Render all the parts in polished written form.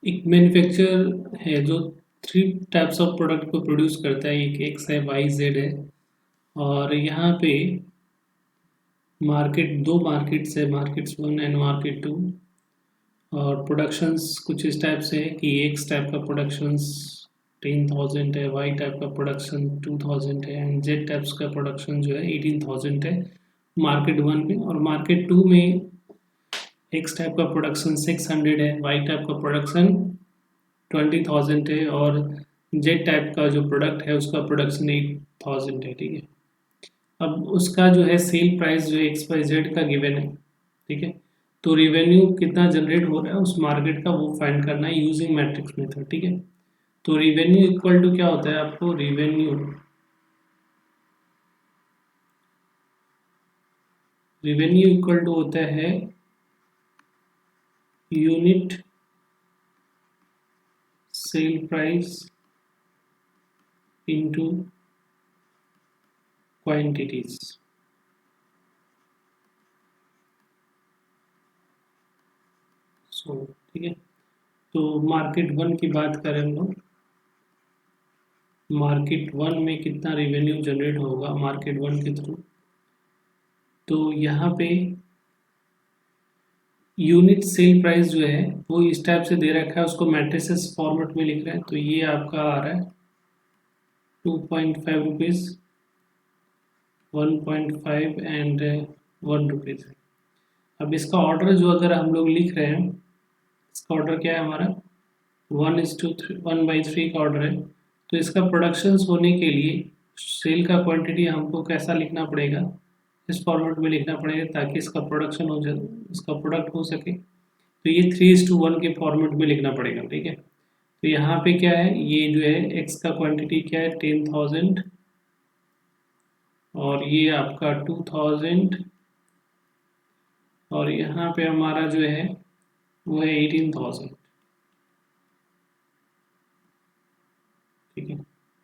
एक मैन्युफैक्चर है जो 3 टाइप्स ऑफ प्रोडक्ट को प्रोड्यूस करता है, एक एक्स है, वाई, जेड है। और यहाँ पे दो मार्केट्स है, मार्केट्स 1 एंड मार्केट 2। और प्रोडक्शंस कुछ इस टाइप से है कि एक्स टाइप का प्रोडक्शंस 10,000 है, वाई टाइप का प्रोडक्शन 2,000 है, एंड जेड टाइप्स का प्रोडक्शन जो है 18,000 है मार्केट 1 में। और मार्केट 2 में एक्स टाइप का प्रोडक्शन 600 है, वाई टाइप का प्रोडक्शन 20,000 है, और जेड टाइप का जो प्रोडक्ट है उसका प्रोडक्शन 8,000 है। ठीक है, अब उसका जो है सेल प्राइस जो एक्स वाई जेड का गिवन है। ठीक है, तो रिवेन्यू कितना जनरेट हो रहा है उस मार्केट का वो फाइंड करना है यूजिंग मैट्रिक्स मेथड। ठीक है, तो रिवेन्यू इक्वल टू क्या होता है, आपको रिवेन्यू इक्वल टू होता है unit sale price into quantities. So ठीक है, तो मार्केट 1 की बात करें हम लोग, मार्केट 1 में कितना रिवेन्यू जनरेट होगा मार्केट 1 के थ्रू। तो यहाँ पे यूनिट सेल प्राइस जो है वो इस टाइप से दे रखा है, उसको मैट्रिसेस फॉर्मेट में लिख रहे हैं। तो ये आपका आ रहा है 2.5 रुपीज़, 1.5 एंड 1 रुपीज़। अब इसका ऑर्डर जो अगर हम लोग लिख रहे हैं, इसका ऑर्डर क्या है हमारा 1:3 का ऑर्डर है। तो इसका प्रोडक्शंस होने के लिए सेल का क्वांटिटी हमको कैसा लिखना पड़ेगा, इस फॉर्मेट में लिखना पड़ेगा ताकि इसका प्रोडक्शन हो जाए, इसका प्रोडक्ट हो सके। तो ये 3:1 के फॉर्मेट में लिखना पड़ेगा। ठीक है, तो यहाँ पे क्या है, ये जो है एक्स का क्वांटिटी क्या है 10,000, और ये आपका 2,000, और यहाँ पे हमारा जो है वो है 18,000। ठीक है,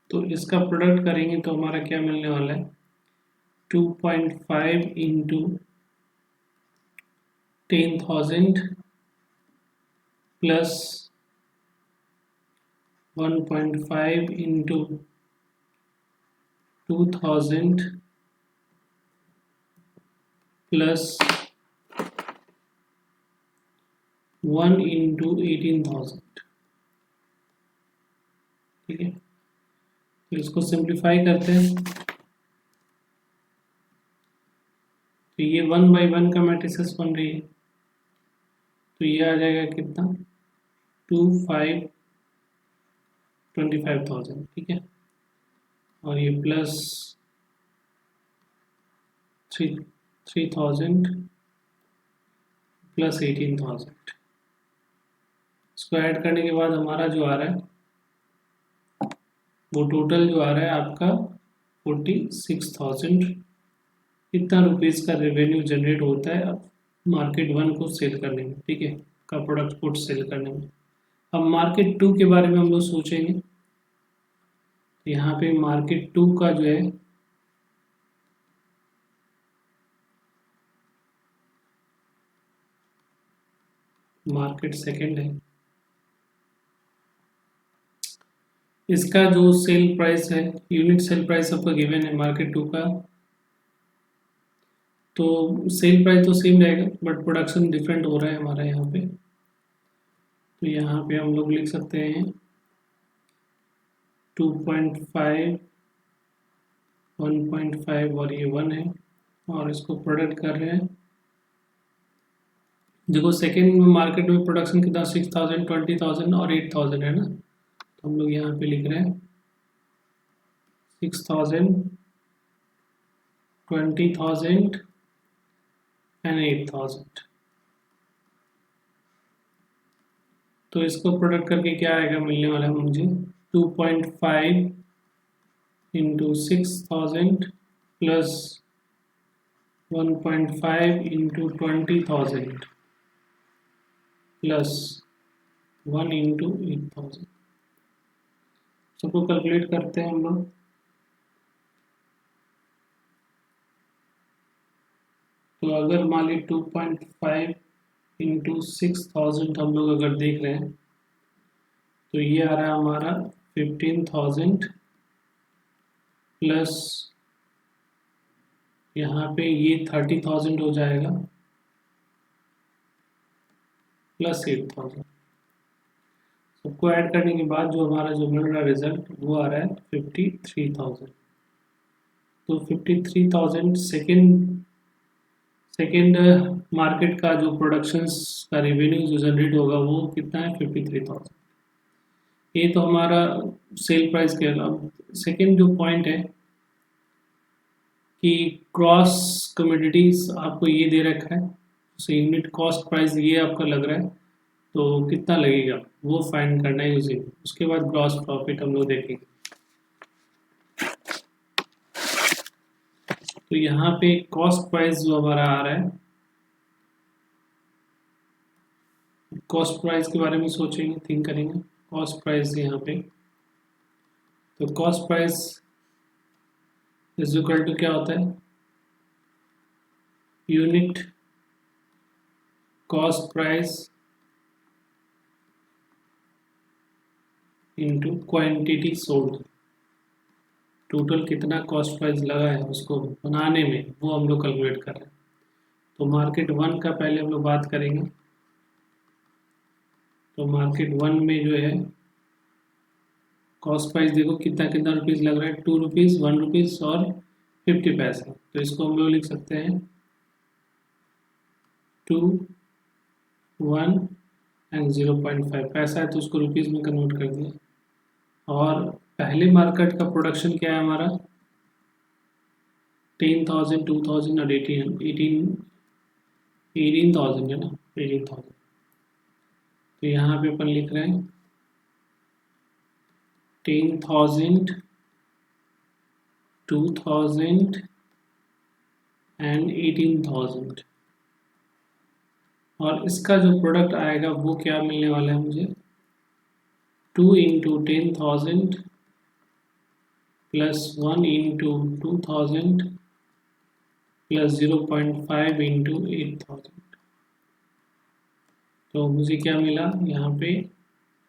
तो इसका प्रोडक्ट करेंगे तो हमारा क्या मिलने वाला है 2.5 into 10,000 plus 1.5 into 2,000 plus 1 into 18,000। ठीक है, तो इसको सिंप्लीफाई करते हैं। तो ये 1/1 का मैट्रिसेस बन रही है, तो ये आ जाएगा कितना 25,000। ठीक है, और ये प्लस 3,000 प्लस 18,000। इसको ऐड करने के बाद हमारा जो आ रहा है वो टोटल जो आ रहा है आपका 46,000 इतना रुपीज़ का रेवेन्यू जनरेट होता है मार्केट 1 को सेल करने में। ठीक है, का प्रोडक्ट को सेल करने में। अब मार्केट 2 के बारे में हम लोग सोचेंगे। यहाँ पे मार्केट 2 का जो है मार्केट सेकंड है, इसका जो सेल प्राइस है यूनिट सेल प्राइस आपका गिवन है मार्केट 2 का। तो सेल प्राइस तो सेम रहेगा बट प्रोडक्शन डिफरेंट हो रहा है हमारा यहाँ पे। तो यहाँ पे हम लोग लिख सकते हैं 2.5, 1.5 और ये 1 है, और इसको प्रोडक्ट कर रहे हैं। देखो सेकेंड मार्केट में प्रोडक्शन कितना 6,000, 20,000 और 8,000 है ना। तो हम लोग यहाँ पे लिख रहे हैं 6,000, 20,000 एंड 8,000। तो इसको प्रोडक्ट करके क्या आएगा मिलने वाला है मुझे 2.5 into 6,000 plus 1.5 into 20,000 plus 1 into 8,000। सबको कैलकुलेट करते हैं हम लोग। तो अगर मान ली 2.5 इंटू 6,000 हम लोग अगर देख रहे हैं तो ये आ रहा है हमारा 15,000 प्लस यहाँ पे ये 30,000 हो जाएगा प्लस 8,000। सबको ऐड करने के बाद जो हमारा जो मिल रहा है रिजल्ट वो आ रहा है 53,000। तो 53,000 सेकेंड मार्केट का जो प्रोडक्शंस का रेवेन्यू जो जनरेट होगा वो कितना है 53,000। ये तो हमारा सेल प्राइस के अलावा सेकेंड जो पॉइंट है कि क्रॉस कमोडिटीज आपको ये दे रखा है, तो यूनिट कॉस्ट प्राइस ये आपका लग रहा है, तो कितना लगेगा वो फाइंड करना है यूजिंग। उसके बाद ग्रॉस प्रॉफिट हम लोग देखेंगे। तो यहाँ पे कॉस्ट प्राइस जो हमारा आ रहा है, कॉस्ट प्राइस के बारे में सोचेंगे, थिंक करेंगे। कॉस्ट प्राइस यहाँ पे, तो cost price is equal to क्या होता है, unit cost price into quantity sold. Total कितना कॉस्ट प्राइस लगा है उसको बनाने में, वो हम लोग कैलकुलेट कर रहे हैं। तो मार्केट 1 का पहले हम लोग बात करेंगे। तो मार्केट 1 में जो है कॉस्ट प्राइस देखो कितना कितना रुपीस लग रहा है, 2 रुपीज़, 1 रुपीज़ और 50 पैसे। तो इसको हम लोग लिख सकते हैं 2, 1 एंड 0.5 पैसा है, तो उसको रुपीज़ में कन्वर्ट कर दिया। और पहले मार्केट का प्रोडक्शन क्या है हमारा, 10,000, 2,000 और 18,000 है ना, 18,000। तो यहाँ पे अपन लिख रहे हैं 10,000, 2,000 एंड 18,000। और इसका जो प्रोडक्ट आएगा वो क्या मिलने वाला है मुझे, 2 into 10,000 plus 1 into 2,000 plus 0.5 into 8,000। तो मुझे क्या मिला यहाँ पे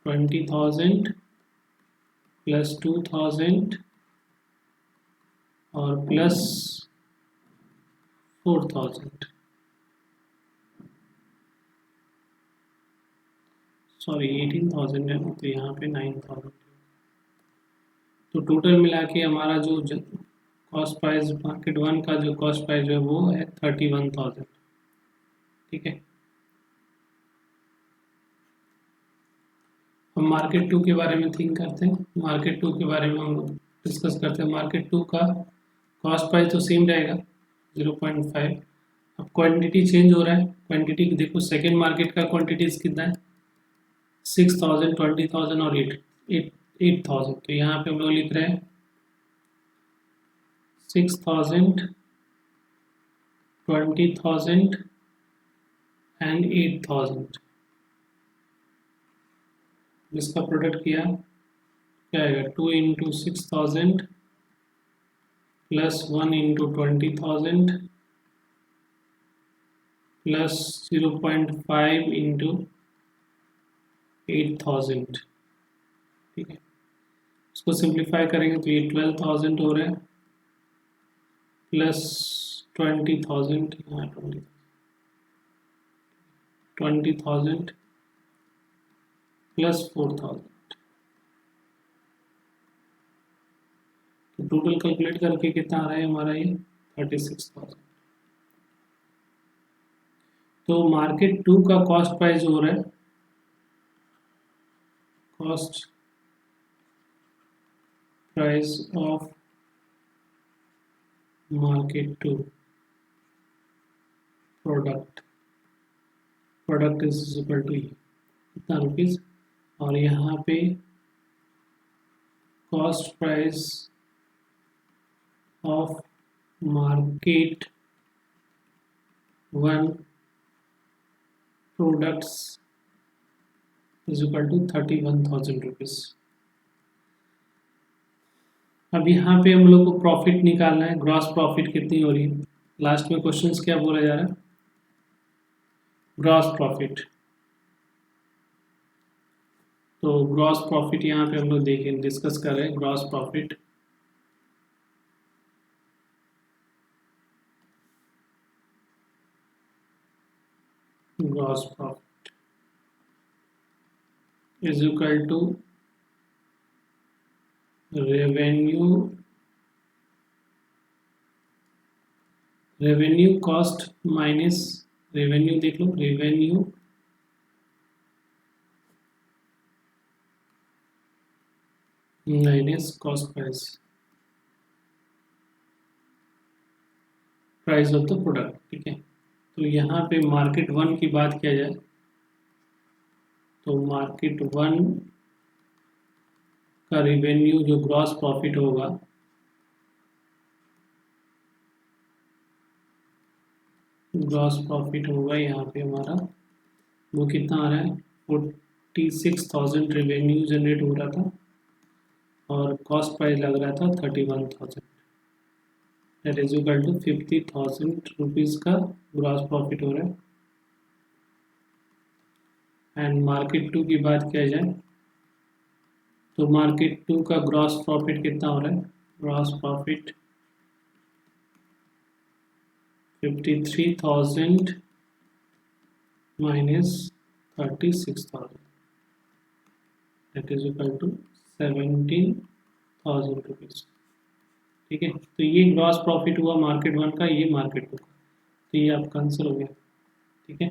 20,000 प्लस 2,000 और प्लस 4,000, सॉरी 18,000 है, तो यहाँ पे 9,000। तो टोटल मिला के हमारा जो कॉस्ट प्राइस मार्केट 1 का जो कॉस्ट प्राइस है वो है 31,000। ठीक है, हम मार्केट 2 के बारे में थिंक करते हैं। मार्केट 2 के बारे में हम डिस्कस करते हैं। मार्केट 2 का कॉस्ट प्राइस तो सेम रहेगा 0.5। अब क्वांटिटी चेंज हो रहा है। क्वांटिटी देखो सेकेंड मार्केट का क्वांटिटीज कितना है, 6,000, 20,000 और 8,000। तो यहाँ पे हम लोग लिख रहे हैं 6,000, 20,000 एंड 8,000। जिसका प्रोडक्ट किया क्या आएगा, 2 into 6,000 plus 1 into 20,000 plus 0.5 into 8,000। ठीक है, इसको सिंप्लीफाई करेंगे तो ये 12,000 हो रहा है प्लस 20,000, यहाँ 20,000 प्लस 4,000। तो टोटल कैलकुलेट करके कितना आ रहा है हमारा ये 36,000। तो मार्केट 2 का कॉस्ट प्राइस हो रहा है, cost price of market 2 product is equal to कितना रुपीज, और यहाँ पे cost price of market 1 products is equal to 31,000 rupees. अब यहाँ पे हम लोग को प्रॉफिट निकालना है, ग्रॉस प्रॉफिट कितनी हो रही है। लास्ट में क्वेश्चंस क्या बोला जा रहा है, ग्रॉस प्रॉफिट। तो ग्रॉस प्रॉफिट यहाँ पे हम लोग देखें डिस्कस कर रहे हैं gross profit. Gross profit is equal to revenue cost minus revenue, देख लो revenue minus cost price of the product. ठीक है, तो यहाँ पे मार्केट वन की बात किया जाए तो मार्केट वन का रेवेन्यू जो ग्रॉस प्रॉफिट होगा यहाँ पे हमारा वो कितना आ रहा है 46,000 रेवेन्यू जनरेट हो रहा था और कॉस्ट प्राइस लग रहा था 31,000, that is equal to 50,000 rupees का ग्रॉस प्रॉफिट हो रहा है। एंड मार्केट टू की बात किया जाए तो मार्केट टू का ग्रॉस प्रॉफिट कितना हो रहा है, gross profit 53,000 minus 36,000, that is equal to 17,000 rupees. ठीक है, तो ये ग्रॉस प्रॉफिट हुआ मार्केट वन का, ये मार्केट टू का, तो ये आपका आंसर हो गया। ठीक है।